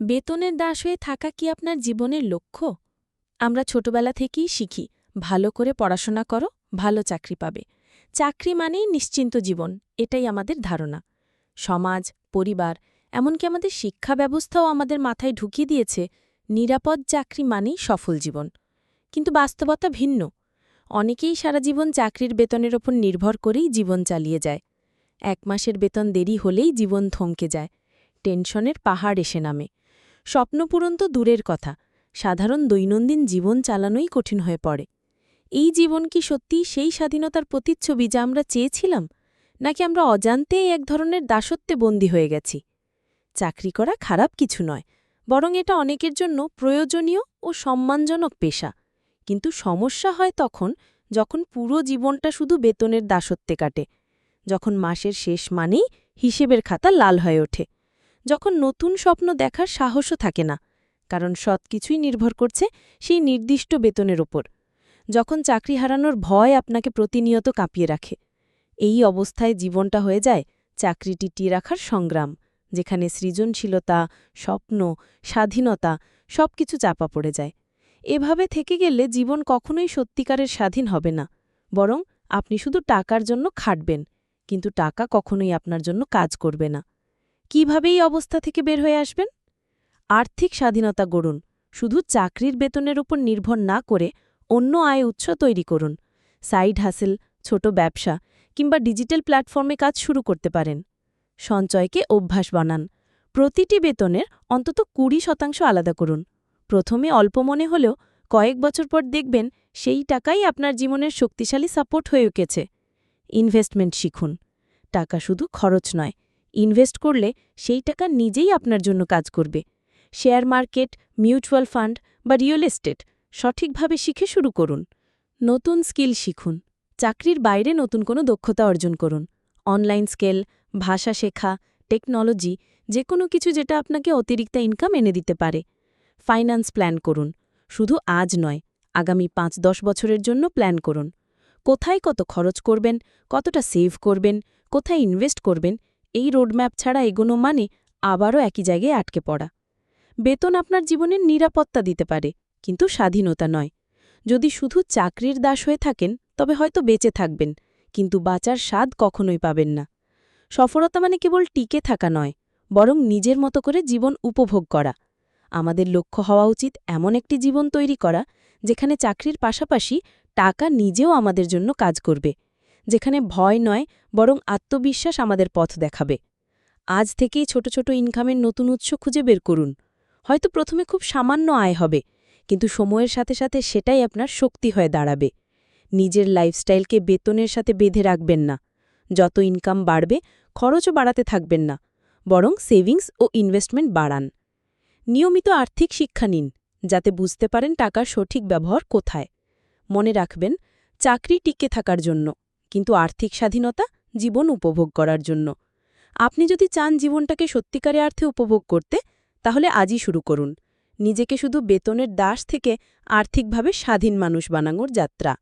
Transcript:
বেতনের দাস হয়ে থাকা কি আপনার জীবনের লক্ষ্য? আমরা ছোটবেলা থেকেই শিখি, ভালো করে পড়াশোনা করো, ভালো চাকরি পাবে। চাকরি মানেই নিশ্চিন্ত জীবন, এটাই আমাদের ধারণা। সমাজ, পরিবার, এমনকি আমাদের শিক্ষা ব্যবস্থাও আমাদের মাথায় ঢুকিয়ে দিয়েছে নিরাপদ চাকরি মানেই সফল জীবন। কিন্তু বাস্তবতা ভিন্ন। অনেকেই সারা জীবন চাকরির বেতনের ওপর নির্ভর করেই জীবন চালিয়ে যায়। 1 মাসের বেতন দেরি হলেই জীবন থমকে যায়, টেনশনের পাহাড় এসে নামে। স্বপ্নপূরণ তো দূরের কথা, সাধারণ দৈনন্দিন জীবন চালানোই কঠিন হয়ে পড়ে। এই জীবন কি সত্যিই সেই স্বাধীনতার প্রতিচ্ছবি যা আমরা চেয়েছিলাম, নাকি আমরা অজান্তেই এক ধরনের দাসত্বে বন্দী হয়ে গেছি? চাকরি করা খারাপ কিছু নয়, বরং এটা অনেকের জন্য প্রয়োজনীয় ও সম্মানজনক পেশা। কিন্তু সমস্যা হয় তখন, যখন পুরো জীবনটা শুধু বেতনের দাসত্বে কাটে, যখন মাসের শেষ মানেই হিসেবের খাতা লাল হয়ে ওঠে, যখন নতুন স্বপ্ন দেখার সাহসও থাকে না, কারণ সবকিছুই নির্ভর করছে সেই নির্দিষ্ট বেতনের ওপর, যখন চাকরি হারানোর ভয় আপনাকে প্রতিনিয়ত কাঁপিয়ে রাখে। এই অবস্থায় জীবনটা হয়ে যায় চাকরি টিকিয়ে রাখার সংগ্রাম, যেখানে সৃজনশীলতা, স্বপ্ন, স্বাধীনতা সবকিছু চাপা পড়ে যায়। এভাবে থেকে গেলে জীবন কখনোই সত্যিকারের স্বাধীন হবে না, বরং আপনি শুধু টাকার জন্য খাটবেন, কিন্তু টাকা কখনোই আপনার জন্য কাজ করবে না। কিভাবে এই অবস্থা থেকে বের হয়ে আসবেন? আর্থিক স্বাধীনতা গড়ুন। শুধু চাকরির বেতনের উপর নির্ভর না করে অন্য আয় উৎস তৈরি করুন। সাইড হাসেল, ছোট ব্যবসা কিংবা ডিজিটাল প্ল্যাটফর্মে কাজ শুরু করতে পারেন। সঞ্চয়কে অভ্যাস বানান। প্রতিটি বেতনের অন্তত 20% আলাদা করুন। প্রথমে অল্প মনে হলেও কয়েক বছর পর দেখবেন সেই টাকাই আপনার জীবনের শক্তিশালী সাপোর্ট হয়ে উঠেছে। ইনভেস্টমেন্ট শিখুন। টাকা শুধু খরচ নয়, ইনভেস্ট করলে সেই টাকা নিজেই আপনার জন্য কাজ করবে। শেয়ার মার্কেট, মিউচুয়াল ফান্ড বা রিয়েল এস্টেট সঠিকভাবে শিখে শুরু করুন। নতুন স্কিল শিখুন। চাকরির বাইরে নতুন কোনো দক্ষতা অর্জন করুন। অনলাইন স্কিল, ভাষা শেখা, টেকনোলজি, যে কোনো কিছু যেটা আপনাকে অতিরিক্ত ইনকাম এনে দিতে পারে। ফাইন্যান্স প্ল্যান করুন। শুধু আজ নয়, আগামী 5-10 বছরের জন্য প্ল্যান করুন। কোথায় কত খরচ করবেন, কতটা সেভ করবেন, কোথায় ইনভেস্ট করবেন, এই রোডম্যাপ ছাড়া এগোনো মানে আবারও একই জায়গায় আটকে পড়া। বেতন আপনার জীবনের নিরাপত্তা দিতে পারে, কিন্তু স্বাধীনতা নয়। যদি শুধু চাকরির দাস হয়ে থাকেন, তবে হয়তো বেঁচে থাকবেন, কিন্তু বাঁচার স্বাদ কখনোই পাবেন না। সফলতা মানে কেবল টিকে থাকা নয়, বরং নিজের মতো করে জীবন উপভোগ করা। আমাদের লক্ষ্য হওয়া উচিত এমন একটি জীবন তৈরি করা, যেখানে চাকরির পাশাপাশি টাকা নিজেও আমাদের জন্য কাজ করবে, যেখানে ভয় নয়, বরং আত্মবিশ্বাস আমাদের পথ দেখাবে। আজ থেকেই ছোট ছোট ইনকামের নতুন উৎস খুঁজে বের করুন। হয়তো প্রথমে খুব সামান্য আয় হবে, কিন্তু সময়ের সাথে সাথে সেটাই আপনার শক্তি হয়ে দাঁড়াবে। নিজের লাইফস্টাইলকে বেতনের সাথে বেঁধে রাখবেন না। যত ইনকাম বাড়বে, খরচও বাড়াতে থাকবেন না, বরং সেভিংস ও ইনভেস্টমেন্ট বাড়ান। নিয়মিত আর্থিক শিক্ষা নিন, যাতে বুঝতে পারেন টাকার সঠিক ব্যবহার কোথায়। মনে রাখবেন, চাকরি টিকে থাকার জন্য, কিন্তু আর্থিক স্বাধীনতা জীবন উপভোগ করার জন্য। আপনি যদি চান জীবনটাকে সত্যিকারে অর্থে উপভোগ করতে, তাহলে আজই শুরু করুন নিজেকে শুধু বেতনের দাস থেকে আর্থিকভাবে স্বাধীন মানুষ বানানোর যাত্রা।